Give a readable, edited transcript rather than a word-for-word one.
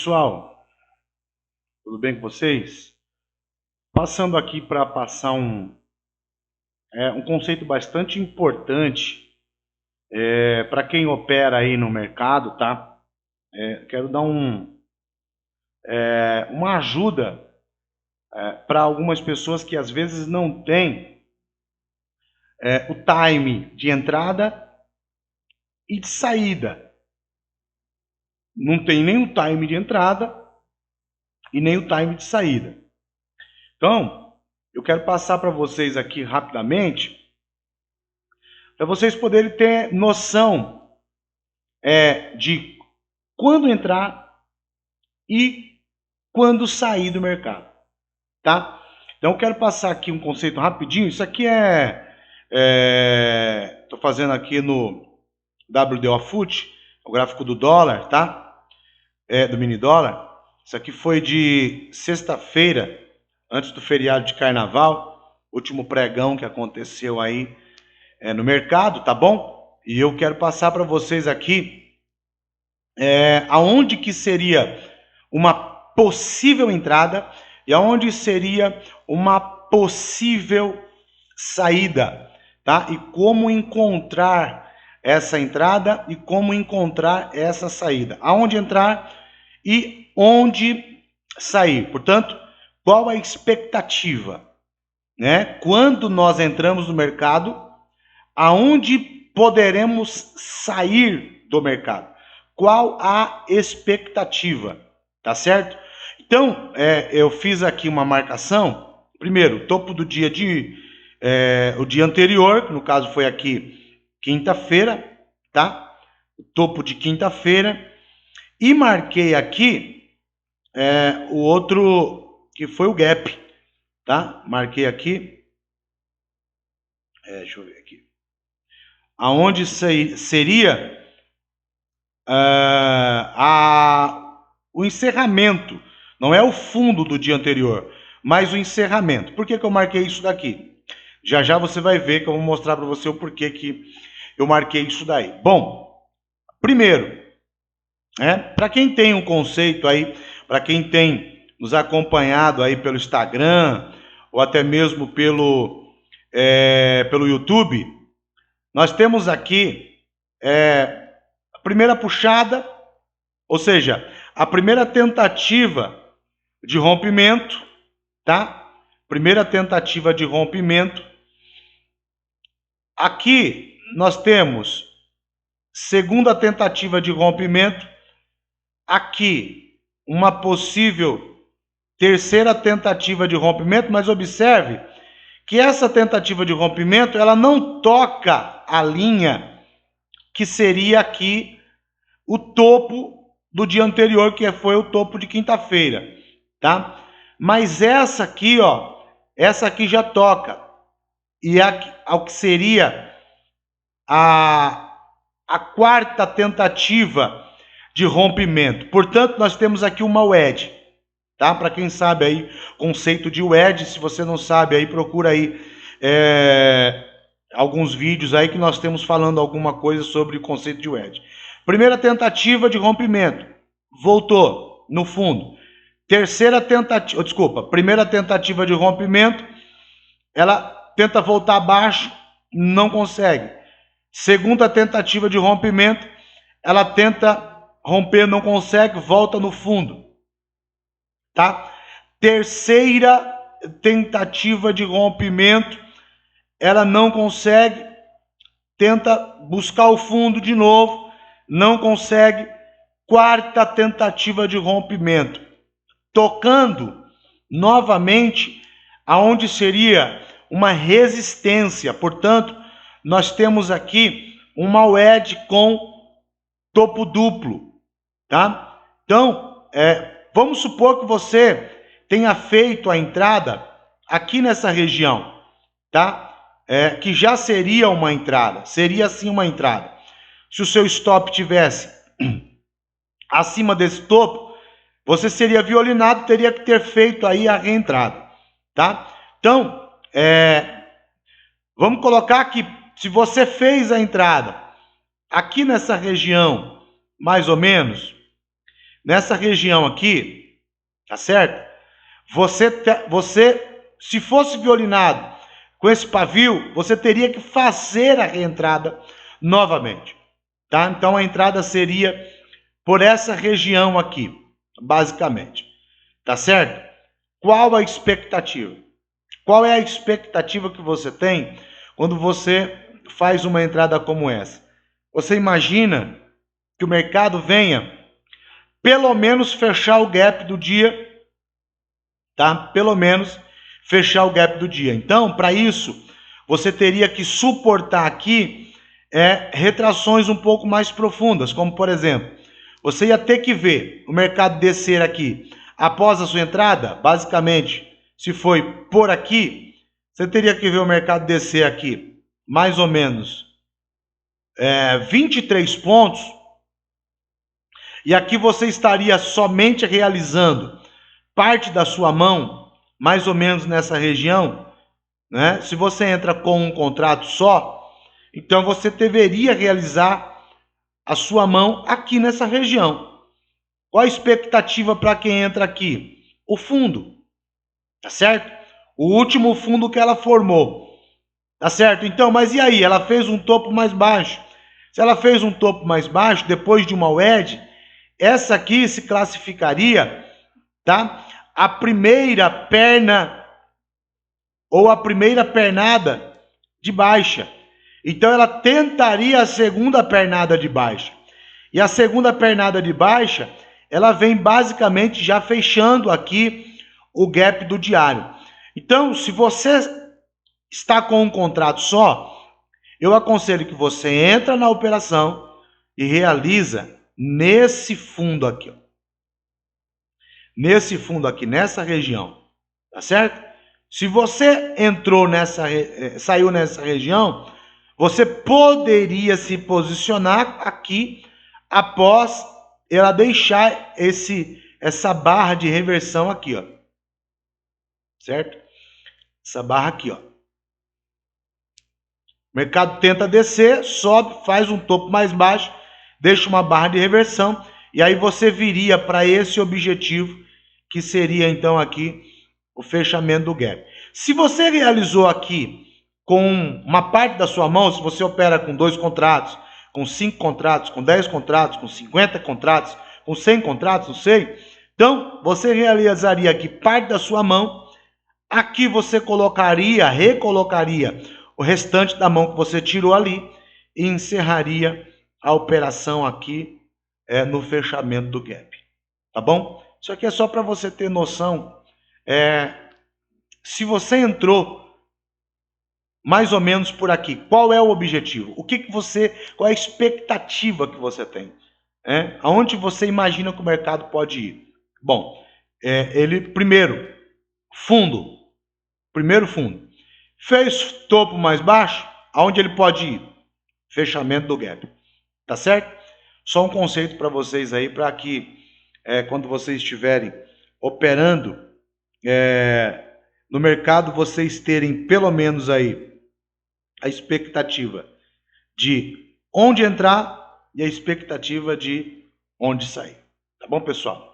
Pessoal, tudo bem com vocês? Passando aqui para passar um conceito bastante importante para quem opera aí no mercado, tá? Quero dar uma ajuda para algumas pessoas que às vezes não têm o time de entrada e de saída. Não tem nem o time de entrada e nem o time de saída. Então, eu quero passar para vocês aqui rapidamente, para vocês poderem ter noção de quando entrar e quando sair do mercado, tá? Então eu quero passar aqui um conceito rapidinho. Isso aqui tô fazendo aqui no WDO Foot, o gráfico do dólar, tá? Do mini dólar. Isso aqui foi de sexta-feira, antes do feriado de carnaval, último pregão que aconteceu aí no mercado, tá bom? E eu quero passar para vocês aqui aonde que seria uma possível entrada e aonde seria uma possível saída, tá? E como encontrar essa entrada e como encontrar essa saída. Aonde entrar e onde sair. Portanto, qual a expectativa, né? Quando nós entramos no mercado, aonde poderemos sair do mercado? Qual a expectativa? Tá certo? Então, eu fiz aqui uma marcação. Primeiro, topo do dia o dia anterior, que no caso foi aqui quinta-feira, tá? O topo de quinta-feira. E marquei aqui o outro, que foi o gap, tá? Marquei aqui. Deixa eu ver aqui. Aonde seria o encerramento. Não é o fundo do dia anterior, mas o encerramento. Por que eu marquei isso daqui? Já já você vai ver que eu vou mostrar para você o porquê que eu marquei isso daí. Bom, primeiro, para quem tem um conceito aí, para quem tem nos acompanhado aí pelo Instagram ou até mesmo pelo YouTube, nós temos aqui a primeira puxada, ou seja, a primeira tentativa de rompimento, tá? Primeira tentativa de rompimento. Aqui nós temos segunda tentativa de rompimento. Aqui uma possível terceira tentativa de rompimento, mas observe que essa tentativa de rompimento, ela não toca a linha que seria aqui o topo do dia anterior, que foi o topo de quinta-feira, tá? Mas essa aqui já toca. E ao que seria a quarta tentativa de rompimento. Portanto, nós temos aqui uma wedge, tá? Para quem sabe aí, conceito de wedge, se você não sabe aí, procura aí alguns vídeos aí que nós temos falando alguma coisa sobre o conceito de wedge. Primeira tentativa de rompimento, voltou no fundo. Primeira tentativa de rompimento, ela tenta voltar abaixo, não consegue. Segunda tentativa de rompimento, ela tenta romper, não consegue, volta no fundo, tá? Terceira tentativa de rompimento, ela não consegue, tenta buscar o fundo de novo, não consegue. Quarta tentativa de rompimento, tocando novamente aonde seria uma resistência. Portanto, nós temos aqui uma wedge com topo duplo, tá? Então, vamos supor que você tenha feito a entrada aqui nessa região, tá? Que já seria uma entrada, seria sim uma entrada. Se o seu stop tivesse acima desse topo, você seria violinado, teria que ter feito aí a reentrada, tá? Então, vamos colocar que se você fez a entrada aqui nessa região, mais ou menos, nessa região aqui, tá certo? Você, se fosse violinado com esse pavio, você teria que fazer a reentrada novamente, tá? Então a entrada seria por essa região aqui, basicamente, tá certo? Qual a expectativa? Qual é a expectativa que você tem quando você faz uma entrada como essa? Você imagina que o mercado venha pelo menos fechar o gap do dia, tá? Pelo menos fechar o gap do dia. Então, para isso, você teria que suportar aqui retrações um pouco mais profundas, como por exemplo, você ia ter que ver o mercado descer aqui após a sua entrada, basicamente, se foi por aqui, você teria que ver o mercado descer aqui mais ou menos 23 pontos, e aqui você estaria somente realizando parte da sua mão, mais ou menos nessa região, né? Se você entra com um contrato só, então você deveria realizar a sua mão aqui nessa região. Qual a expectativa para quem entra aqui? O fundo, tá certo? O último fundo que ela formou, tá certo? Então, mas e aí? Ela fez um topo mais baixo. Se ela fez um topo mais baixo, depois de uma wedge, essa aqui se classificaria, tá? A primeira perna ou a primeira pernada de baixa. Então ela tentaria a segunda pernada de baixa. E a segunda pernada de baixa, ela vem basicamente já fechando aqui o gap do diário. Então, se você está com um contrato só, eu aconselho que você entra na operação e realiza nesse fundo aqui, ó. Nesse fundo aqui, nessa região, tá certo? Se você entrou saiu nessa região, você poderia se posicionar aqui após ela deixar essa barra de reversão aqui, ó. Certo? Essa barra aqui, ó. O mercado tenta descer, sobe, faz um topo mais baixo, deixa uma barra de reversão, e aí você viria para esse objetivo, que seria então aqui o fechamento do gap. Se você realizou aqui com uma parte da sua mão, se você opera com 2 contratos, com 5 contratos, com 10 contratos, com 50 contratos, com 100 contratos, não sei, então você realizaria aqui parte da sua mão, aqui você recolocaria o restante da mão que você tirou ali e encerraria a operação aqui no fechamento do gap, tá bom? Isso aqui é só para você ter noção. Se você entrou mais ou menos por aqui, qual é o objetivo? Qual é a expectativa que você tem? Aonde você imagina que o mercado pode ir? Bom, primeiro fundo, fez topo mais baixo, aonde ele pode ir? Fechamento do gap, tá certo? Só um conceito para vocês aí, para que quando vocês estiverem operando no mercado, vocês terem pelo menos aí a expectativa de onde entrar e a expectativa de onde sair. Tá bom, pessoal?